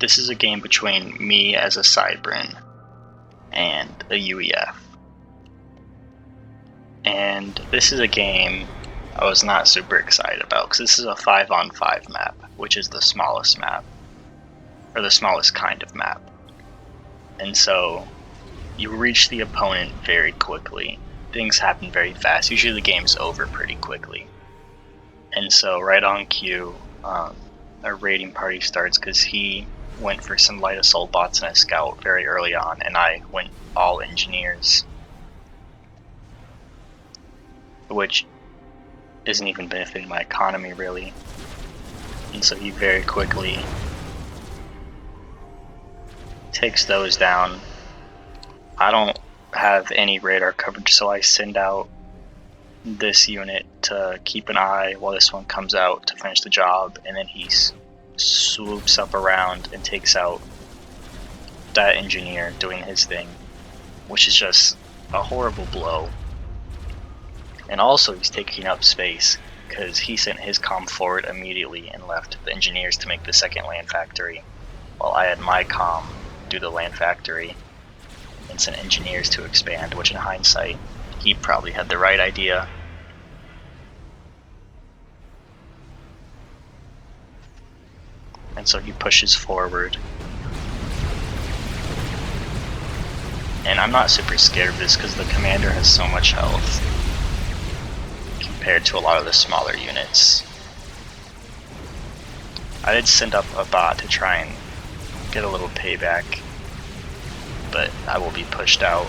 this is a game between me as a Cybrin and a UEF. And this is a game I was not super excited about because this is a 5-on-5 map, which is the smallest map, or the smallest kind of map. And so you reach the opponent very quickly. Things happen very fast. Usually the game's over pretty quickly. And so right on cue, a raiding party starts because he went for some light assault bots and a scout very early on, and I went all engineers, which isn't even benefiting my economy really. And so he very quickly takes those down. I don't have any radar coverage, so I send out this unit to keep an eye while this one comes out to finish the job, and then he swoops up around and takes out that engineer doing his thing, which is just a horrible blow. And also he's taking up space because he sent his comm forward immediately and left the engineers to make the second land factory, while I had my comm do the land factory and sent engineers to expand, which in hindsight he probably had the right idea. And so he pushes forward. And I'm not super scared of this because the commander has so much health compared to a lot of the smaller units. I did send up a bot to try and get a little payback, but I will be pushed out.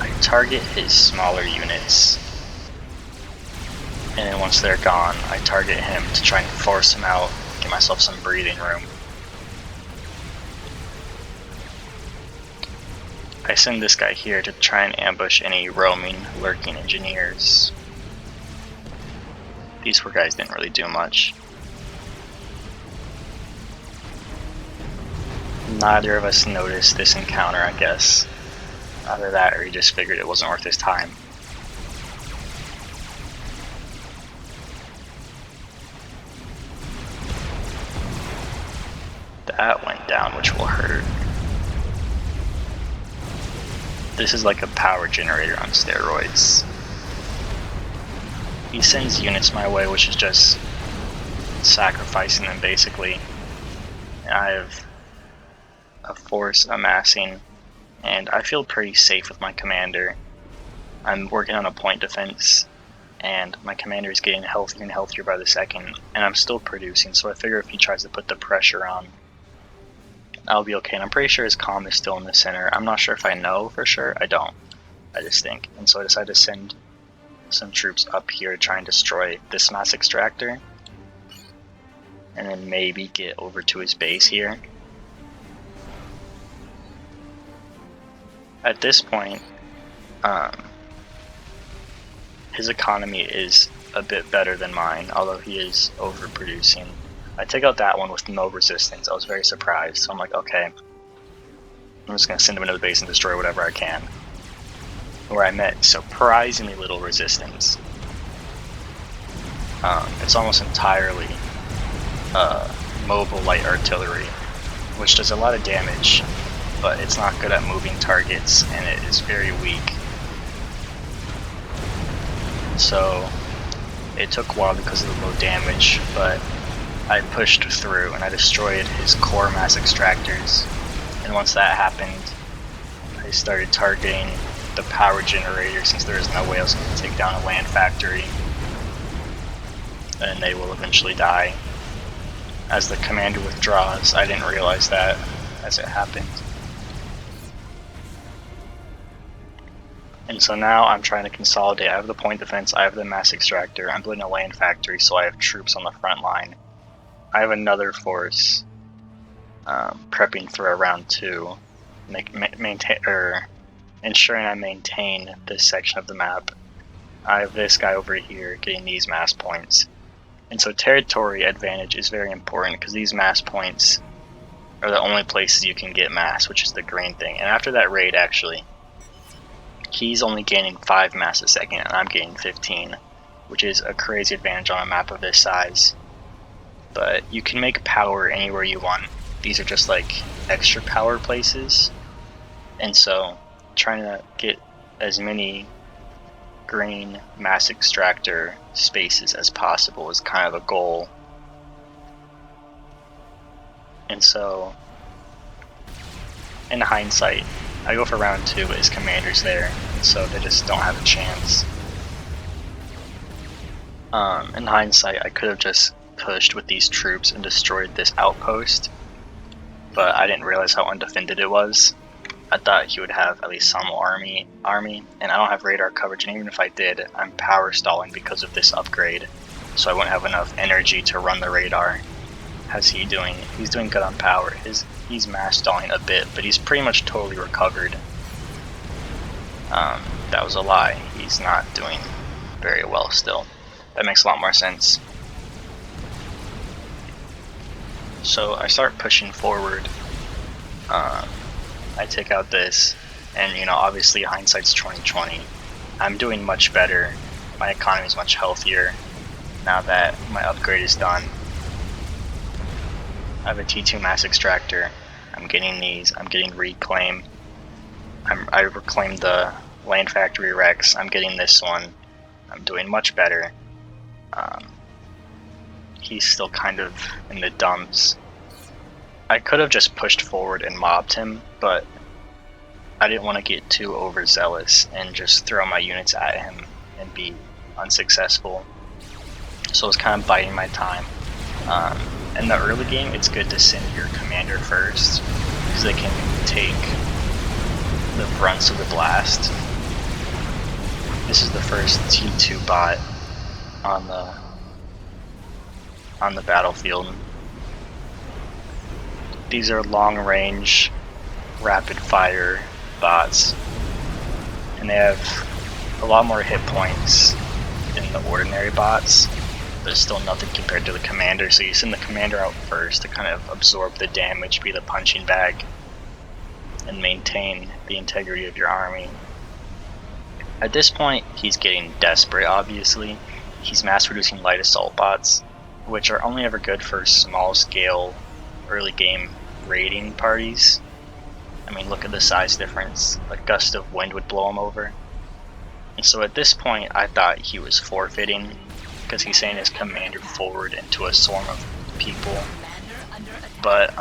I target his smaller units, and then once they're gone, I target him to try and force him out, give myself some breathing room. I send this guy here to try and ambush any roaming, lurking engineers. These poor guys didn't really do much. Neither of us noticed this encounter, I guess. Either that or he just figured it wasn't worth his time. That went down, which will hurt. This is like a power generator on steroids. He sends units my way, which is just sacrificing them basically. I have a force amassing, and I feel pretty safe with my commander. I'm working on a point defense, and my commander is getting healthier and healthier by the second, and I'm still producing, so I figure if he tries to put the pressure on, I'll be okay. And I'm pretty sure his comm is still in the center. I'm not sure if I know for sure. I don't. I just think. And so I decided to send some troops up here to try and destroy this mass extractor, and then maybe get over to his base here. At this point, his economy is a bit better than mine, although he is overproducing. I take out that one with no resistance. I was very surprised, so I'm like, okay, I'm just going to send him into the base and destroy whatever I can. Where I met surprisingly little resistance. It's almost entirely mobile light artillery, which does a lot of damage, but it's not good at moving targets, and it is very weak. So it took a while because of the low damage, but I pushed through and I destroyed his core mass extractors. And once that happened, I started targeting the power generator since there is no way else to take down a land factory. And they will eventually die. As the commander withdraws, I didn't realize that as it happened. And so now I'm trying to consolidate. I have the point defense, I have the mass extractor, I'm building a land factory, so I have troops on the front line. I have another force prepping for a round 2, ensuring I maintain this section of the map. I have this guy over here getting these mass points. And so territory advantage is very important because these mass points are the only places you can get mass, which is the green thing. And after that raid, actually, he's only gaining 5 mass a second and I'm gaining 15, which is a crazy advantage on a map of this size. but you can make power anywhere you want. These are just like extra power places, and so trying to get as many green mass extractor spaces as possible is kind of a goal. And so in hindsight, I go for round 2, but his commander's there, so they just don't have a chance. In hindsight, I could have just pushed with these troops and destroyed this outpost, but I didn't realize how undefended it was. I thought he would have at least some army, and I don't have radar coverage, and even if I did, I'm power stalling because of this upgrade, so I wouldn't have enough energy to run the radar. How's he doing? He's doing good on power. He's mass stalling a bit, but he's pretty much totally recovered. That was a lie. He's not doing very well still. That makes a lot more sense. So I start pushing forward. I take out this, and obviously hindsight's 2020. I'm doing much better. My economy is much healthier now that my upgrade is done. I have a T2 mass extractor. I'm getting these. I'm getting reclaim. I reclaimed the land factory Rex. I'm getting this one. I'm doing much better. He's still kind of in the dumps. I could have just pushed forward and mobbed him, but I didn't want to get too overzealous and just throw my units at him and be unsuccessful. So I was kind of biding my time. In the early game, it's good to send your commander first, because they can take the brunts of the blast. This is the first T2 bot on the battlefield. These are long-range, rapid-fire bots, and they have a lot more hit points than the ordinary bots. There's still nothing compared to the commander, so you send the commander out first to kind of absorb the damage, be the punching bag, and maintain the integrity of your army. At this point, he's getting desperate, obviously. He's mass-producing light assault bots, which are only ever good for small-scale, early-game raiding parties. I mean, look at the size difference. A gust of wind would blow him over. And so at this point, I thought he was forfeiting, because he's sending his commander forward into a swarm of people. But in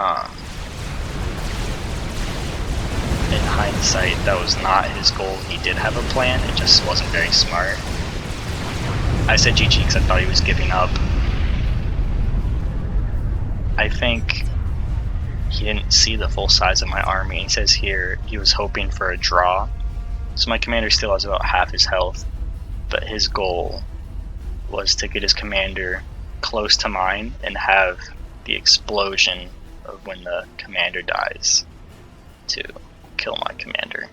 hindsight, that was not his goal. He did have a plan, it just wasn't very smart. I said GG because I thought he was giving up. I think he didn't see the full size of my army. He says here he was hoping for a draw. So my commander still has about half his health, but his goal was to get his commander close to mine and have the explosion of when the commander dies to kill my commander.